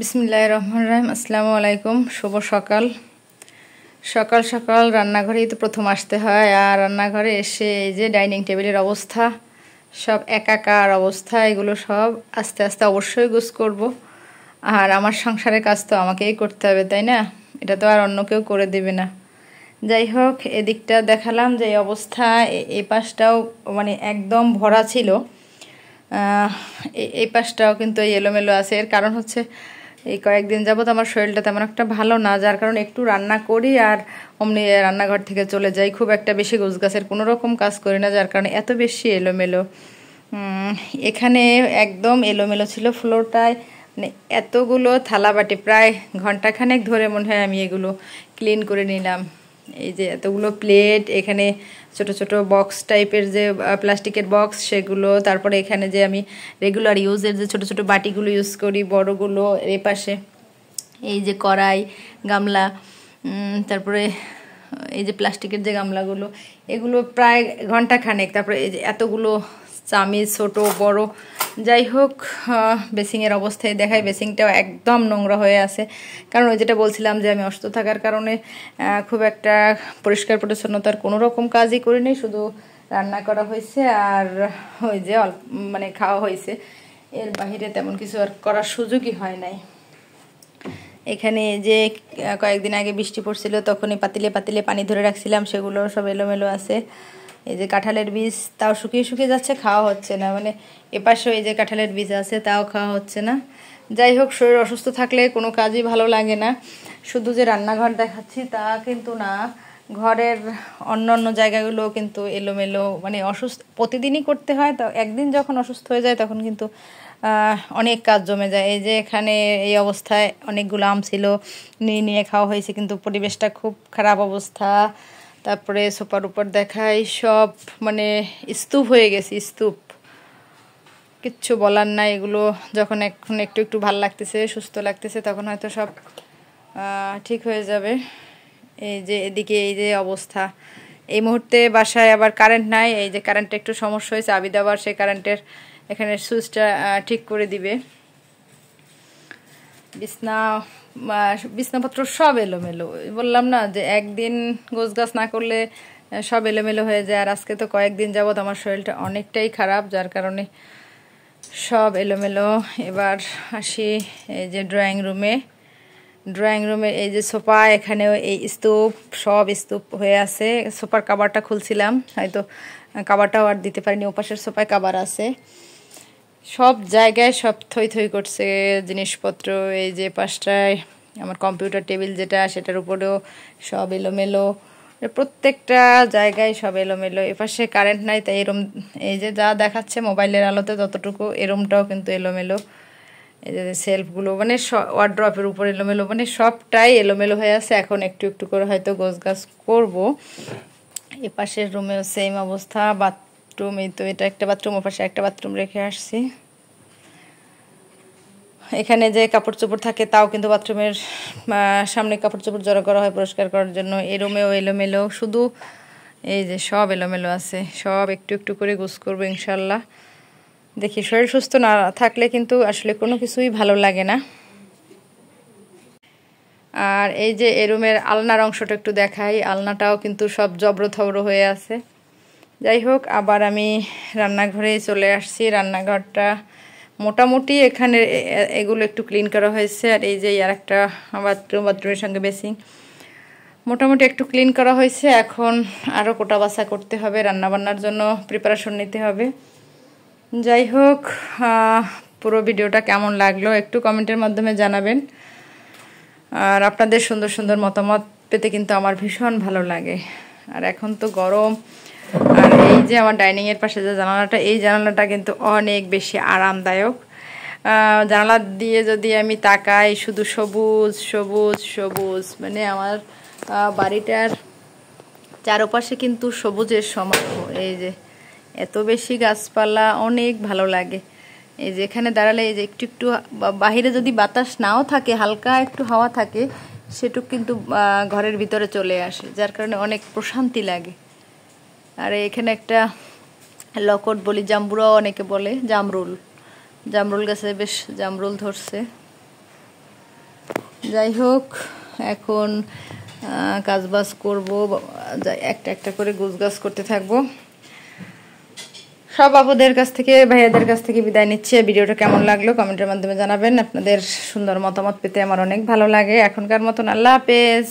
বিসমিল্লাহির রহমানির রহিম। আসসালামু আলাইকুম। শুভ সকাল। সকাল সকাল রান্নাঘরেই তো প্রথম আসতে হয়, আর রান্নাঘরে এসে এই যে ডাইনিং টেবিলের অবস্থা সব একাকার অবস্থা। এগুলো সব আস্তে আস্তে অবশ্যই গুছ করব, আর আমার সংসারের কাজ তো আমাকেই করতে হবে, তাই না? এটা তো আর অন্য কেউ করে দেবে না। যাই হোক, এদিকটা দেখালাম যে এই অবস্থা। এই পাশটাও মানে একদম ভরা ছিল, এই পাশটাও কিন্তু এই এলোমেলো আছে। এর কারণ হচ্ছে এই কয়েকদিন যাবত আমার শরীরটা তেমন একটা ভালো না, যার কারণে একটু রান্না করি আর অমনি রান্নাঘর থেকে চলে যাই। খুব একটা বেশি গোছগাছের কোনো রকম কাজ করি না, যার কারণে এত বেশি এলোমেলো। এখানে একদম এলোমেলো ছিল ফ্লোরটায়, মানে এতগুলো থালা বাটি প্রায় ঘন্টাখানেক ধরে মনে হয় আমি এগুলো ক্লিন করে নিলাম। এই যে এতগুলো প্লেট, এখানে ছোট ছোট বক্স টাইপের যে প্লাস্টিকের বক্স সেগুলো, তারপরে এখানে যে আমি রেগুলার ইউজের যে ছোট ছোট বাটিগুলো ইউজ করি বড়গুলো, এই পাশে এই যে কড়াই, গামলা, তারপরে এই যে প্লাস্টিকের যে গামলাগুলো, এগুলো প্রায় ঘন্টাখানেক। তারপরে এই যে এতগুলো চামিচ, ছোট বড়। যাই হোক, বেসিংয়ের অবস্থায় দেখায় বেসিংটাও একদম নোংরা হয়ে আছে, কারণ ওই যেটা বলছিলাম যে আমি অসুস্থ থাকার কারণে খুব একটা পরিষ্কার পরিচ্ছন্নতার কোনো রকম কাজই করিনি, শুধু রান্না করা হয়েছে আর ওই যে মানে খাওয়া হয়েছে। এর বাহিরে তেমন কিছু আর করার সুযোগই হয় নাই। এখানে যে কয়েকদিন আগে বৃষ্টি পড়ছিল, তখনই পাতিলে পাতিলে পানি ধরে রাখছিলাম, সেগুলো সব এলোমেলো আছে। এই যে কাঁঠালের বীজ, তাও শুকিয়ে শুকিয়ে যাচ্ছে, খাওয়া হচ্ছে না। মানে এপাশেও এই যে কাঁঠালের বীজ আছে, তাও খাওয়া হচ্ছে না। যাই হোক, শরীর অসুস্থ থাকলে কোনো কাজই ভালো লাগে না। শুধু যে রান্নাঘর দেখাচ্ছি তা কিন্তু না, ঘরের অন্য অন্য জায়গাগুলো কিন্তু এলোমেলো, মানে অসুস্থ প্রতিদিনই করতে হয়। তো একদিন যখন অসুস্থ হয়ে যায় তখন কিন্তু অনেক কাজ জমে যায়। এই যে এখানে এই অবস্থায় অনেকগুলো আম ছিল, নিয়ে নিয়ে খাওয়া হয়েছে, কিন্তু পরিবেশটা খুব খারাপ অবস্থা। তারপরে সোফার উপর দেখাই সব মানে স্তূপ হয়ে গেছে, স্তূপ। কিচ্ছু বলার নাই। এগুলো যখন এখন একটু একটু ভাল লাগতেছে, সুস্থ লাগতেছে, তখন হয়তো সব ঠিক হয়ে যাবে। এই যে এদিকে এই যে অবস্থা, এই মুহূর্তে বাসায় আবার কারেন্ট নাই। এই যে কারেন্টটা একটু সমস্যা হয়েছে, আবিদ আবার সেই কারেন্টের এখানে সুইচটা ঠিক করে দিবে। বিছনাপত্র সব এলোমেলো। বললাম না যে একদিন গোছগাছ না করলে সব এলোমেলো হয়ে যায়। আর আজকে তো কয়েকদিন যাবৎ আমার শরীরটা অনেকটাই খারাপ, যার কারণে সব এলোমেলো। এবার আসি এই যে ড্রয়িং রুমে এই যে সোফা, এখানেও এই স্তূপ, সব স্তূপ হয়ে আছে। সোফার কাভারটা খুলছিলাম, হয়তো কাভারটাও আর দিতে পারিনি। ওপাশের সোফায় কাভার আছে, সব জায়গায় সব থই থই করছে জিনিসপত্র। এই যে পাশটায় আমার কম্পিউটার টেবিল যেটা, সেটার উপরেও সব এলোমেলো, প্রত্যেকটা জায়গায় সব এলোমেলো। এপাশে কারেন্ট নাই, তাই এরম এই যে যা দেখাচ্ছে মোবাইলের আলোতে ততটুকু, এরমটাও কিন্তু এলোমেলো। এই যে সেলফগুলো, মানে ওয়ার্ড্রপের উপর এলোমেলো, মানে সবটাই এলোমেলো হয়ে আছে। এখন একটু একটু করে হয়তো গোছগাছ করবো। এপাশের রুমেও সেম অবস্থা। বাথরুম, এই তো এটা একটা বাথরুম, ওপাশে একটা বাথরুম রেখে আসছি। এখানে যে কাপড় চোপড় থাকে, তাও কিন্তু বাথরুমের সামনে কাপড় চোপড় জড়ো করা হয় পরিষ্কার করার জন্য। এই রুমেও এলোমেলো, শুধু এই যে সব এলোমেলো আছে। সব একটু একটু করে গোছ করবো ইনশাল্লাহ। দেখি, শরীর সুস্থ না থাকলে কিন্তু আসলে কোনো কিছুই ভালো লাগে না। আর এই যে এই রুমের আলনার অংশটা একটু দেখাই, আলনাটাও কিন্তু সব জবরথবর হয়ে আছে। যাই হোক, আবার আমি রান্নাঘরে চলে আসছি। রান্নাঘরটা মোটামুটি এখানে এগুলো একটু ক্লিন করা হয়েছে। আর এই যে আর একটা বাথরুমের সঙ্গে বেসিং, মোটামুটি একটু ক্লিন করা হয়েছে। এখন আরও কোটা বাছা করতে হবে, রান্নাবান্নার জন্য প্রিপারেশন নিতে হবে। যাই হোক, পুরো ভিডিওটা কেমন লাগলো একটু কমেন্টের মাধ্যমে জানাবেন। আর আপনাদের সুন্দর সুন্দর মতামত পেতে কিন্তু আমার ভীষণ ভালো লাগে। আর এখন তো গরম। আর এই যে আমার ডাইনিংয়ের পাশে যে জানালাটা, এই জানালাটা কিন্তু অনেক বেশি আরামদায়ক। জানালা দিয়ে যদি আমি তাকাই, শুধু সবুজ সবুজ সবুজ, মানে আমার বাড়িটার চারপাশে কিন্তু সবুজের সমারোহ। এই যে এত বেশি গাছপালা, অনেক ভালো লাগে। এই যে এখানে দাঁড়ালে এই যে একটু একটু বাহিরে যদি বাতাস নাও থাকে, হালকা একটু হাওয়া থাকে, সেটুক কিন্তু ঘরের ভিতরে চলে আসে, যার কারণে অনেক প্রশান্তি লাগে। আর এখানে একটা লকট বলি, জাম্বুরাও অনেকে বলে, জামরুল গাছে বেশ জামরুল ধরছে। যাই হোক, এখন কাজবাজ করবো, একটা একটা করে গোছগাছ করতে থাকবো। সব আপুদের কাছ থেকে, ভাইয়াদের কাছ থেকে বিদায় নিচ্ছে। ভিডিওটা কেমন লাগলো কমেন্টের মাধ্যমে জানাবেন। আপনাদের সুন্দর মতামত পেতে আমার অনেক ভালো লাগে। এখনকার মতন আল্লাহ হাফেজ।